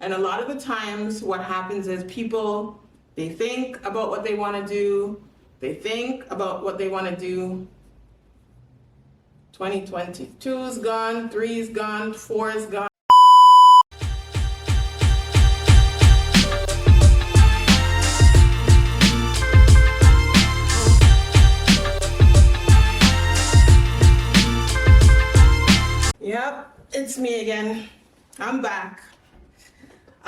And a lot of the times what happens is people, they think about what they want to do. They think about what they want to do. 2022 is gone, 3 is gone, 4 is gone. Yep, it's me again. I'm back.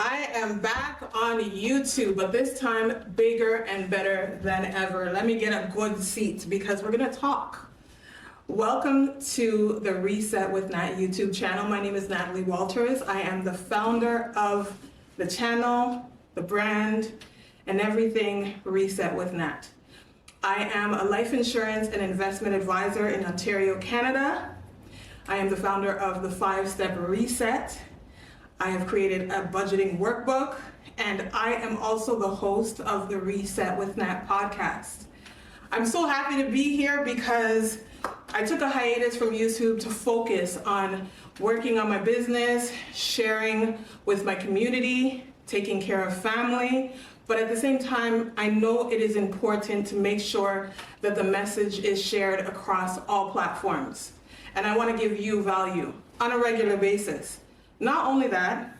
I am back on YouTube, but this time bigger and better than ever. Let me get a good seat because we're gonna talk. Welcome to the Reset with Nat YouTube channel. My name is Natalie Walters. I am the founder of the channel, the brand, and everything Reset with Nat. I am a life insurance and investment advisor in Ontario, Canada. I am the founder of the 5-Step Reset. I have created a budgeting workbook, and I am also the host of the Reset with Nat podcast. I'm so happy to be here because I took a hiatus from YouTube to focus on working on my business, sharing with my community, taking care of family. But at the same time, I know it is important to make sure that the message is shared across all platforms. And I want to give you value on a regular basis. Not only that,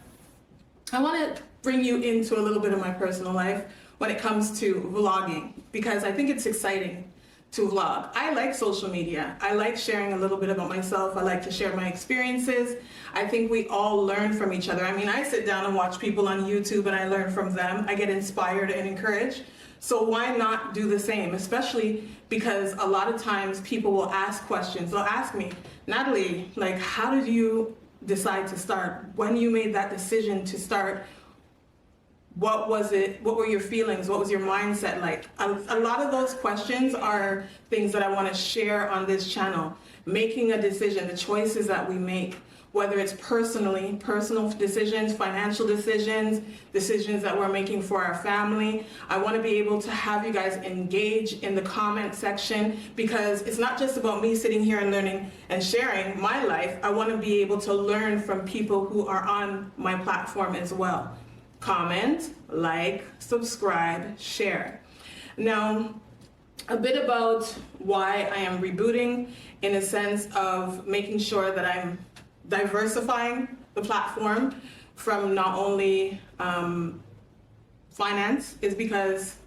I want to bring you into a little bit of my personal life when it comes to vlogging, because I think it's exciting to vlog. I like social media. I like sharing a little bit about myself. I like to share my experiences. I think we all learn from each other. I mean, I sit down and watch people on YouTube and I learn from them. I get inspired and encouraged. So why not do the same? Especially because a lot of times people will ask questions. They'll ask me, Natalie, like, how did you decide to start? When you made that decision to start, what was it? What were your feelings? What was your mindset like? A lot of those questions are things that I want to share on this channel. Making a decision, the choices that we make, whether it's personal decisions, financial decisions, decisions that we're making for our family. I want to be able to have you guys engage in the comment section, because it's not just about me sitting here and learning and sharing my life. I want to be able to learn from people who are on my platform as well. Comment, like, subscribe, share. Now, a bit about why I am rebooting, in a sense of making sure that I'm diversifying the platform from not only finance, is because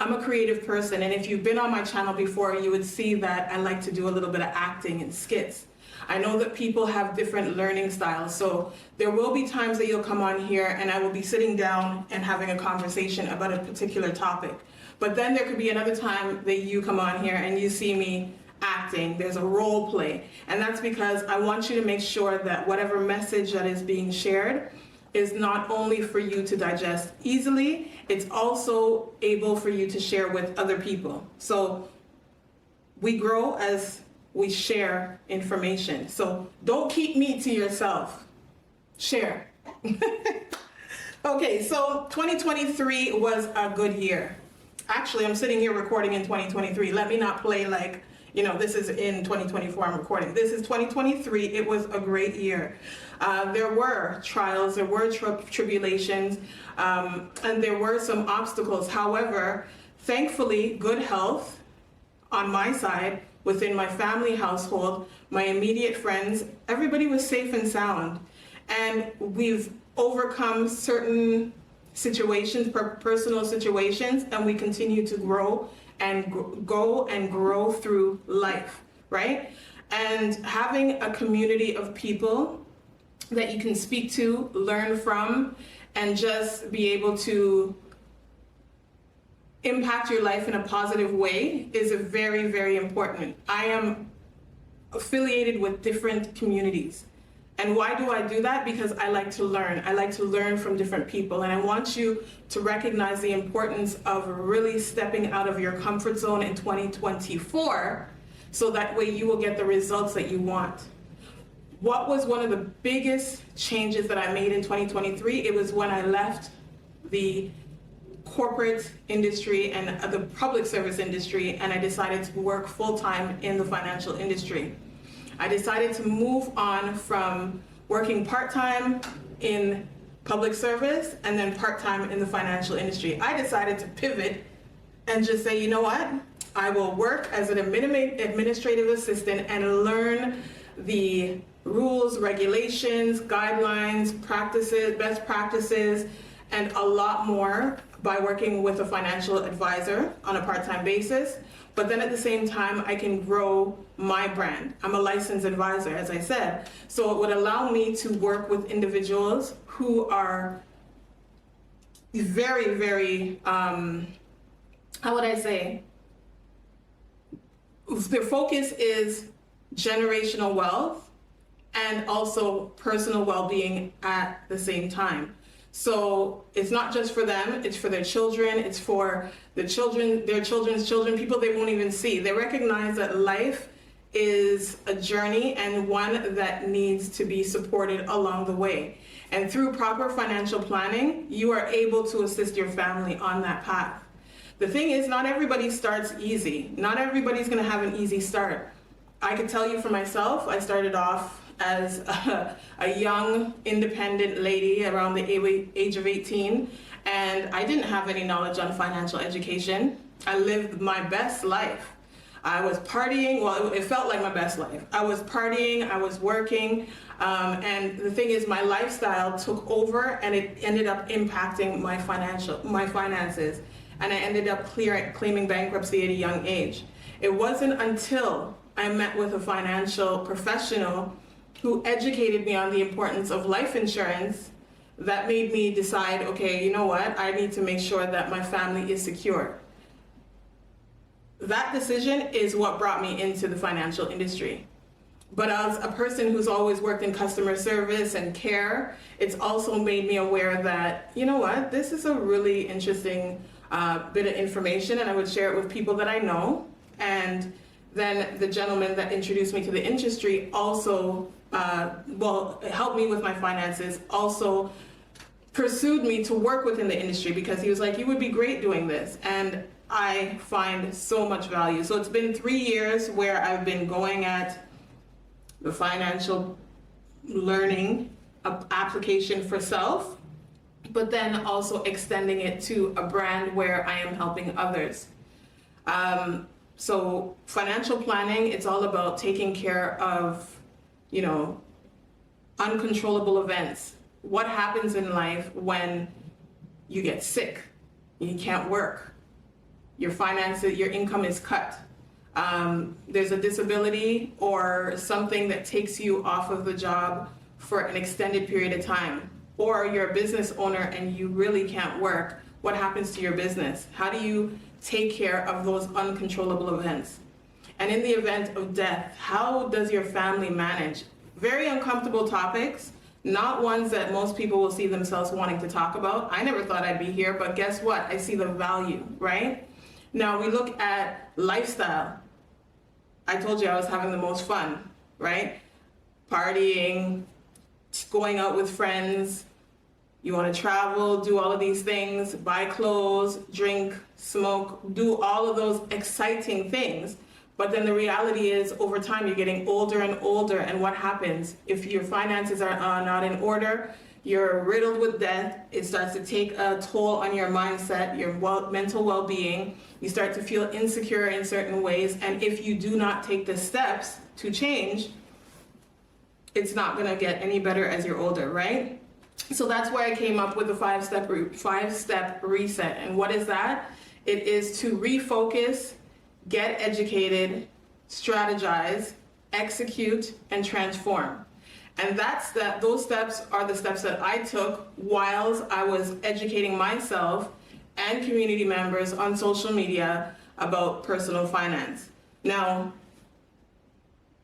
I'm a creative person, and if you've been on my channel before, you would see that I like to do a little bit of acting and skits. I know that people have different learning styles, so there will be times that you'll come on here and I will be sitting down and having a conversation about a particular topic. But then there could be another time that you come on here and you see me acting. There's a role play, and that's because I want you to make sure that whatever message that is being shared is not only for you to digest easily, it's also able for you to share with other people. So we grow as we share information. So don't keep me to yourself. Share. Okay, so 2023 was a good year. Actually, I'm sitting here recording in 2023. Let me not play like, you know, this is in 2024 I'm recording. This is 2023. It was a great year. There were trials, there were tribulations, and there were some obstacles. However, thankfully, good health on my side, within my family household, my immediate friends, everybody was safe and sound. And we've overcome certain situations, personal situations, and we continue to grow and go and grow through life, right? And having a community of people that you can speak to, learn from, and just be able to impact your life in a positive way is very, very important. I am affiliated with different communities. And why do I do that? Because I like to learn. I like to learn from different people. And I want you to recognize the importance of really stepping out of your comfort zone in 2024, so that way you will get the results that you want. What was one of the biggest changes that I made in 2023? It was when I left the corporate industry and the public service industry, and I decided to work full-time in the financial industry. I decided to move on from working part-time in public service, and then part-time in the financial industry. I decided to pivot and just say, you know what? I will work as an administrative assistant and learn the rules, regulations, guidelines, practices, best practices, and a lot more by working with a financial advisor on a part-time basis. But then at the same time, I can grow my brand. I'm a licensed advisor, as I said. So it would allow me to work with individuals who are very, very, how would I say? Their focus is generational wealth and also personal well-being at the same time. So it's not just for them, it's for their children, it's for the children, their children's children, people they won't even see. They recognize that life is a journey and one that needs to be supported along the way. And through proper financial planning, you are able to assist your family on that path. The thing is, not everybody starts easy. Not everybody's gonna have an easy start. I could tell you for myself, I started off as a young, independent lady around the age of 18, and I didn't have any knowledge on financial education. I lived my best life. I was partying, well, it felt like my best life. I was partying, I was working, and the thing is, my lifestyle took over and it ended up impacting my finances, and I ended up claiming bankruptcy at a young age. It wasn't until I met with a financial professional who educated me on the importance of life insurance that made me decide, okay, you know what, I need to make sure that my family is secure. That decision is what brought me into the financial industry. But as a person who's always worked in customer service and care, it's also made me aware that, you know what, this is a really interesting bit of information, and I would share it with people that I know. And then the gentleman that introduced me to the industry also, helped me with my finances, also pursued me to work within the industry because he was like, you would be great doing this. And I find so much value. So it's been 3 years where I've been going at the financial learning application for self, but then also extending it to a brand where I am helping others. So financial planning, it's all about taking care of, you know, uncontrollable events. What happens in life when you get sick, you can't work, your finances, your income is cut, there's a disability or something that takes you off of the job for an extended period of time, or you're a business owner and you really can't work. What happens to your business? How do you take care of those uncontrollable events? And in the event of death, how does your family manage? Very uncomfortable topics, not ones that most people will see themselves wanting to talk about. I never thought I'd be here, but guess what? I see the value, right? Now we look at lifestyle. I told you I was having the most fun, right? Partying, going out with friends. You want to travel, do all of these things, buy clothes, drink, smoke, do all of those exciting things. But then the reality is, over time, you're getting older and older, and what happens? If your finances are not in order, you're riddled with debt, it starts to take a toll on your mindset, your mental well-being, you start to feel insecure in certain ways, and if you do not take the steps to change, it's not gonna get any better as you're older, right? So that's why I came up with the five-step reset. And what is that? It is to refocus, get educated, strategize, execute, and transform. And those steps are the steps that I took whilst I was educating myself and community members on social media about personal finance. Now,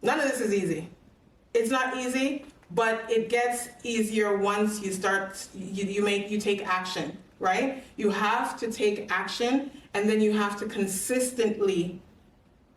none of this is easy. It's not easy, but it gets easier once you start, you take action, right? You have to take action, and then you have to consistently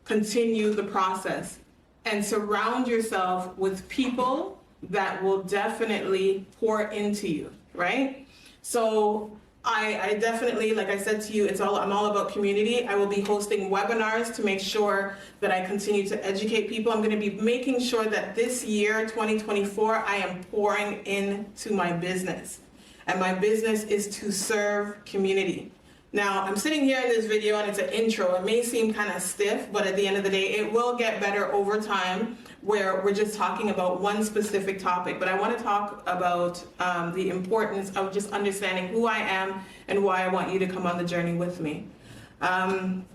continue the process and surround yourself with people that will definitely pour into you, right? So I definitely, like I said to you, I'm all about community. I will be hosting webinars to make sure that I continue to educate people. I'm going to be making sure that this year, 2024, I am pouring into my business. and my business is to serve community. Now, I'm sitting here in this video and it's an intro. It may seem kind of stiff, but at the end of the day, it will get better over time where we're just talking about one specific topic. But I want to talk about the importance of just understanding who I am and why I want you to come on the journey with me. One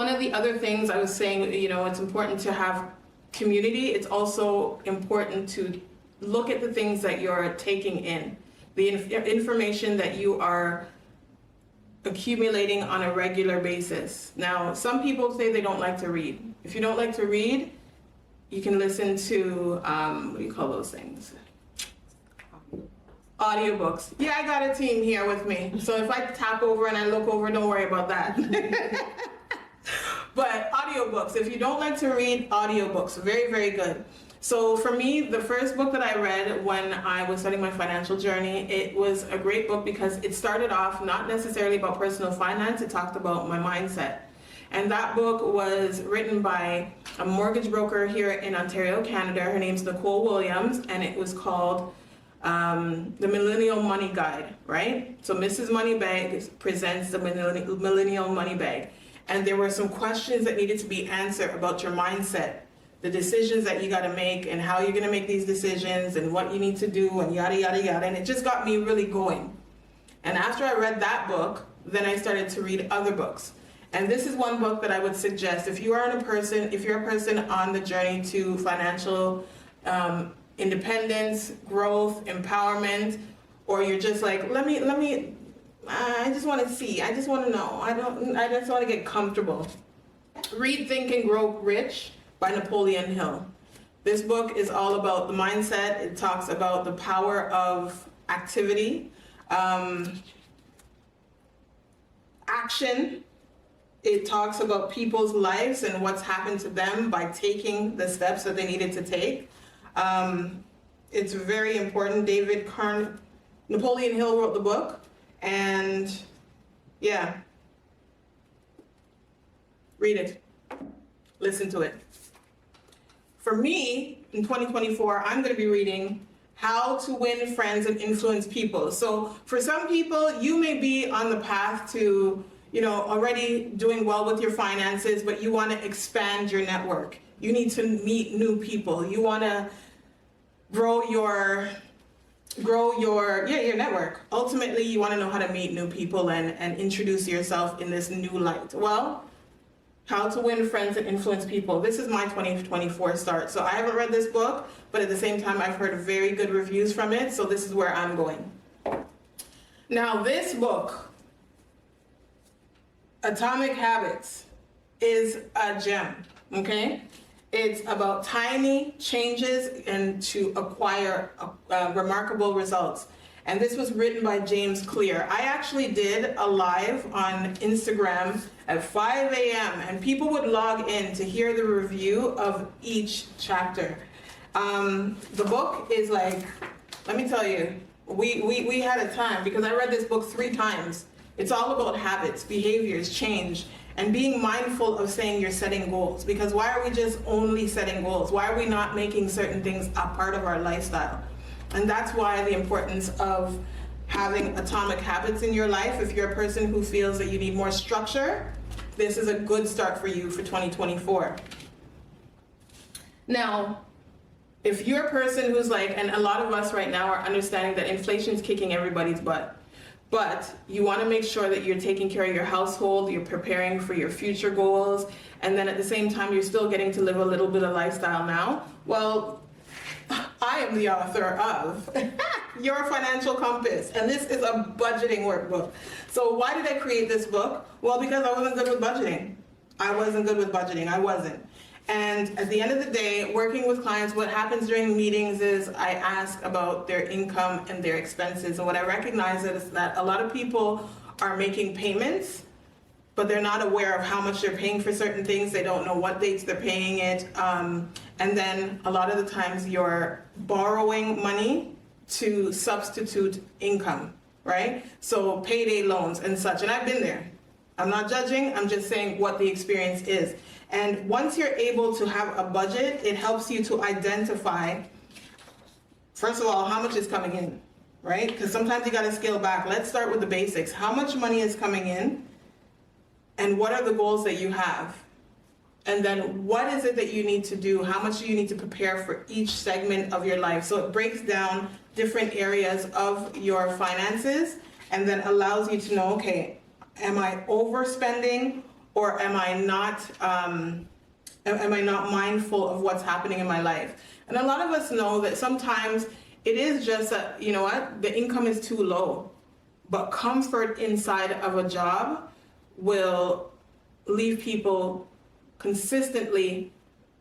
of the other things I was saying, it's important to have community. It's also important to look at the things that you're taking in, the information that you are accumulating on a regular basis. Now, some people say they don't like to read. If you don't like to read, you can listen to, what do you call those things? Audiobooks. Yeah, I got a team here with me. So if I tap over and I look over, don't worry about that. But audiobooks, if you don't like to read, audiobooks, very, very good. So for me, the first book that I read when I was starting my financial journey, it was a great book because it started off not necessarily about personal finance, it talked about my mindset. And that book was written by a mortgage broker here in Ontario, Canada. Her name's Nicole Williams, and it was called The Millennial Money Guide, right? So Mrs. Moneybag presents the Millennial Money Bag. And there were some questions that needed to be answered about your mindset, the decisions that you got to make and how you're going to make these decisions and what you need to do and yada, yada, yada. And it just got me really going. And after I read that book, then I started to read other books. And this is one book that I would suggest if you're a person on the journey to financial independence, growth, empowerment, or you're just like, I just want to see, I just want to know, I just want to get comfortable. Read Think and Grow Rich by Napoleon Hill. This book is all about the mindset. It talks about the power of activity, action. It talks about people's lives and what's happened to them by taking the steps that they needed to take. It's very important. Napoleon Hill wrote the book, and yeah, read it, listen to it. For me, in 2024, I'm going to be reading How to Win Friends and Influence People. So for some people, you may be on the path to, already doing well with your finances, but you want to expand your network. You need to meet new people. You want to grow your network. Ultimately, you want to know how to meet new people and introduce yourself in this new light. Well, How to Win Friends and Influence People. This is my 2024 start. So I haven't read this book, but at the same time, I've heard very good reviews from it. So this is where I'm going. Now, this book, Atomic Habits, is a gem, okay? It's about tiny changes and to acquire remarkable results. And this was written by James Clear. I actually did a live on Instagram at 5 a.m. and people would log in to hear the review of each chapter. The book is like, let me tell you, we had a time because I read this book 3 times. It's all about habits, behaviors, change, and being mindful of saying you're setting goals. Because why are we just only setting goals? Why are we not making certain things a part of our lifestyle? And that's why the importance of having atomic habits in your life. If you're a person who feels that you need more structure, this is a good start for you for 2024. Now, if you're a person who's like, and a lot of us right now are understanding that inflation's kicking everybody's butt, but you want to make sure that you're taking care of your household, you're preparing for your future goals, and then at the same time, you're still getting to live a little bit of lifestyle now. Well, I am the author of Your Financial Compass, and this is a budgeting workbook. So why did I create this book? Well, because I wasn't good with budgeting. I wasn't. And at the end of the day, working with clients, what happens during meetings is I ask about their income and their expenses. And what I recognize is that a lot of people are making payments, but they're not aware of how much they're paying for certain things. They don't know what dates they're paying it. And then a lot of the times you're borrowing money to substitute income, right? So payday loans and such. And I've been there. I'm not judging, I'm just saying what the experience is. And once you're able to have a budget, it helps you to identify, first of all, how much is coming in. right? Because sometimes you got to scale back. Let's start with the basics. How much money is coming in? And what are the goals that you have? And then what is it that you need to do? How much do you need to prepare for each segment of your life? So it breaks down different areas of your finances and then allows you to know, okay, am I overspending or am I not mindful of what's happening in my life? And a lot of us know that sometimes it is just that, you know what, the income is too low, but comfort inside of a job will leave people consistently,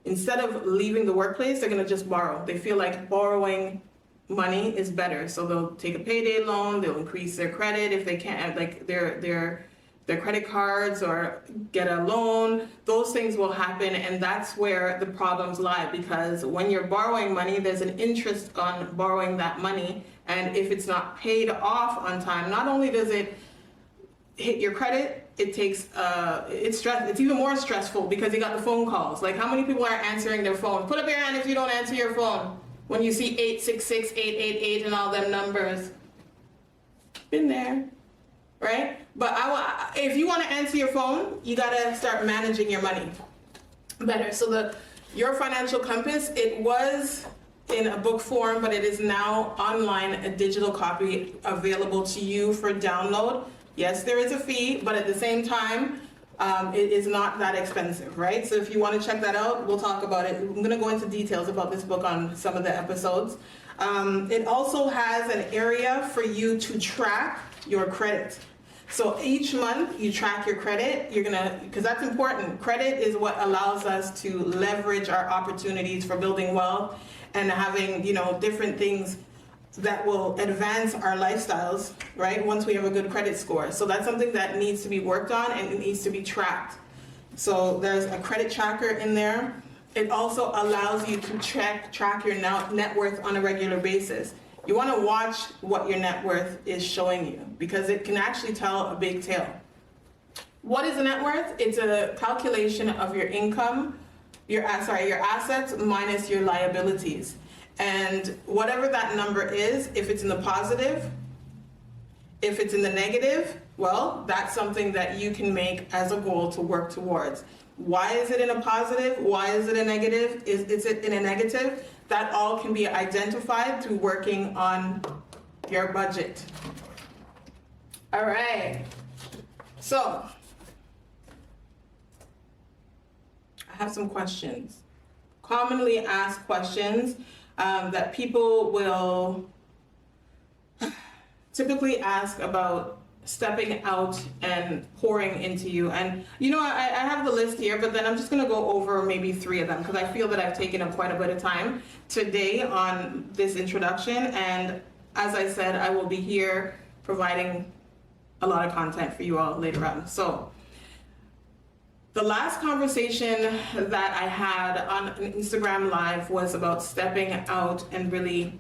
instead of leaving the workplace, they're going to just borrow. They feel like borrowing money is better. So they'll take a payday loan, they'll increase their credit if they can't, like their credit cards, or get a loan. Those things will happen, and that's where the problems lie, because when you're borrowing money, there's an interest on borrowing that money, and if it's not paid off on time, not only does it hit your credit, it takes it's even more stressful because you got the phone calls. Like, how many people are answering their phone? Put up your hand if you don't answer your phone when you see 866 888 and all them numbers. Been there, right? But if you want to answer your phone, you gotta start managing your money better. So your financial compass, it was in a book form, but it is now online, a digital copy available to you for download. Yes, there is a fee, but at the same time, it is not that expensive, right? So if you want to check that out, we'll talk about it. I'm going to go into details about this book on some of the episodes. It also has an area for you to track your credit. So each month you track your credit, because that's important. Credit is what allows us to leverage our opportunities for building wealth and having, different things that will advance our lifestyles, right? Once we have a good credit score. So that's something that needs to be worked on, and it needs to be tracked. So there's a credit tracker in there. It also allows you to track your net worth on a regular basis. You want to watch what your net worth is showing you, because it can actually tell a big tale. What is a net worth? It's a calculation of your income, your assets minus your liabilities. And whatever that number is, if it's in the positive, if it's in the negative, well, that's something that you can make as a goal to work towards. Why is it in a positive? Why is it a negative? Is it in a negative? That all can be identified through working on your budget. All right. So, I have some questions. Commonly asked questions that people will typically ask about stepping out and pouring into you. And I have the list here, but then I'm just going to go over maybe 3 of them, because I feel that I've taken up quite a bit of time today on this introduction. And as I said, I will be here providing a lot of content for you all later on. So the last conversation that I had on an Instagram Live was about stepping out and really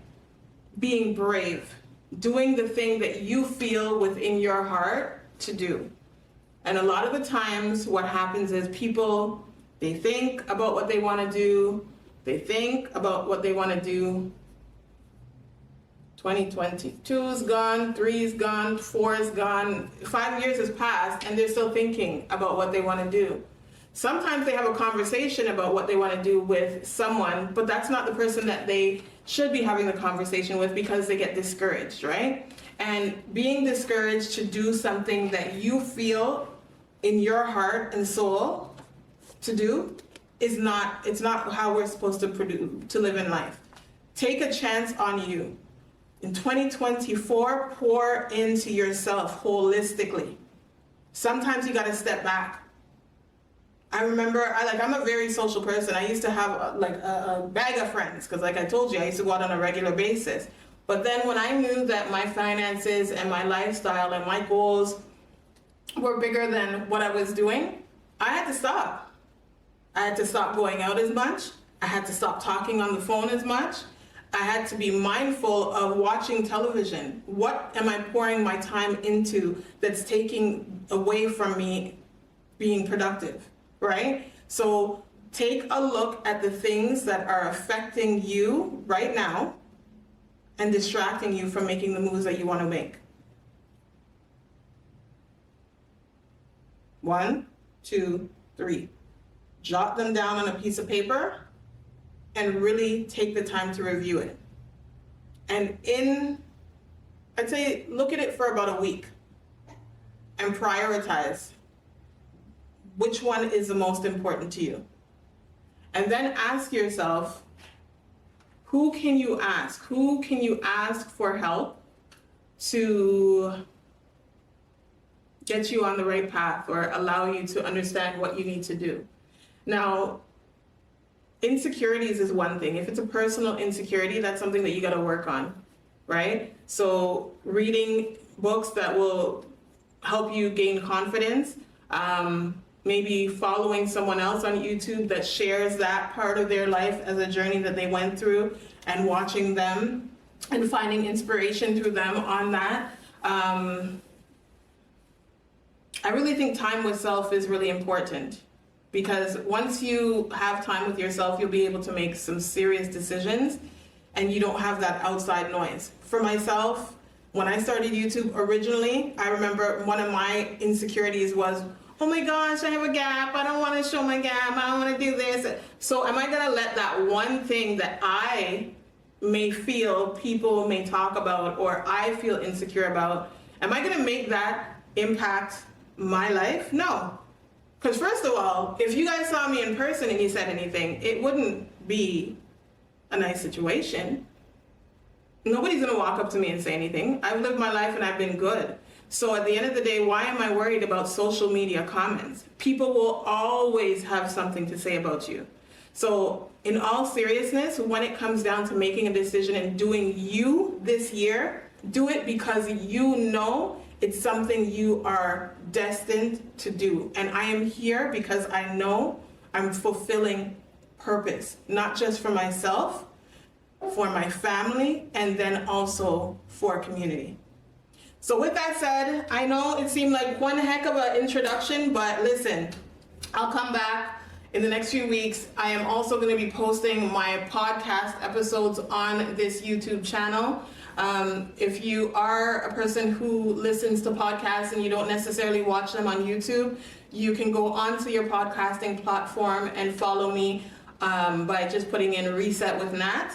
being brave, doing the thing that you feel within your heart to do. And a lot of the times what happens is people, they think about what they want to do. They think about what they want to do. 2022 is gone, 3 is gone, 4 is gone, 5 years has passed, and they're still thinking about what they want to do. Sometimes they have a conversation about what they want to do with someone, but that's not the person that they should be having the conversation with, because they get discouraged, right? And being discouraged to do something that you feel in your heart and soul to do it's not how we're supposed to live in life. Take a chance on you. In 2024, pour into yourself holistically. Sometimes you got to step back. I remember, I'm a very social person. I used to have a bag of friends, because like I told you, I used to go out on a regular basis. But then when I knew that my finances and my lifestyle and my goals were bigger than what I was doing, I had to stop. I had to stop going out as much. I had to stop talking on the phone as much. I had to be mindful of watching television. What am I pouring my time into that's taking away from me being productive, right? So take a look at the things that are affecting you right now and distracting you from making the moves that you want to make? 1, 2, 3. Jot them down on a piece of paper and really take the time to review it. And I'd say, look at it for about a week and prioritize which one is the most important to you. And then ask yourself, who can you ask? Who can you ask for help to get you on the right path or allow you to understand what you need to do? Now, insecurities is one thing. If it's a personal insecurity, that's something that you got to work on, right? So reading books that will help you gain confidence, maybe following someone else on YouTube that shares that part of their life as a journey that they went through, and watching them and finding inspiration through them on that. I really think time with self is really important, because once you have time with yourself, you'll be able to make some serious decisions and you don't have that outside noise. For myself, when I started YouTube originally, I remember one of my insecurities was, oh my gosh, I have a gap. I don't want to show my gap. I don't want to do this. So am I going to let that one thing that I may feel people may talk about or I feel insecure about, am I going to make that impact my life? No. Because first of all, if you guys saw me in person and you said anything, it wouldn't be a nice situation. Nobody's going to walk up to me and say anything. I've lived my life and I've been good. So at the end of the day, why am I worried about social media comments? People will always have something to say about you. So in all seriousness, when it comes down to making a decision and doing you this year, do it because you know it's something you are destined to do. And I am here because I know I'm fulfilling purpose, not just for myself, for my family, and then also for community. So with that said, I know it seemed like one heck of an introduction, but listen, I'll come back in the next few weeks. I am also going to be posting my podcast episodes on this YouTube channel. If you are a person who listens to podcasts and you don't necessarily watch them on YouTube, you can go onto your podcasting platform and follow me by just putting in Reset with Nat.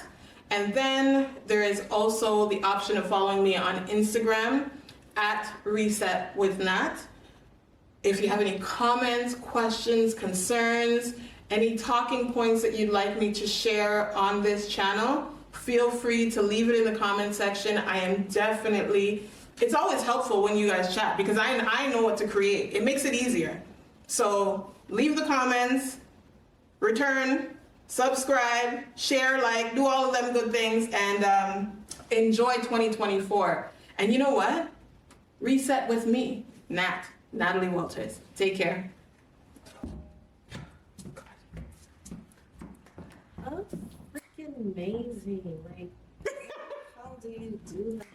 And then there is also the option of following me on Instagram at Reset with Nat. If you have any comments, questions, concerns, any talking points that you'd like me to share on this channel, feel free to leave it in the comment section. I am definitely, it's always helpful when you guys chat because I know what to create. It makes it easier. So leave the comments, return, subscribe, share, like, do all of them good things, and enjoy 2024. And you know what? Reset with me, Natalie Walters. Take care. Oh, freaking amazing. Like, how do you do that?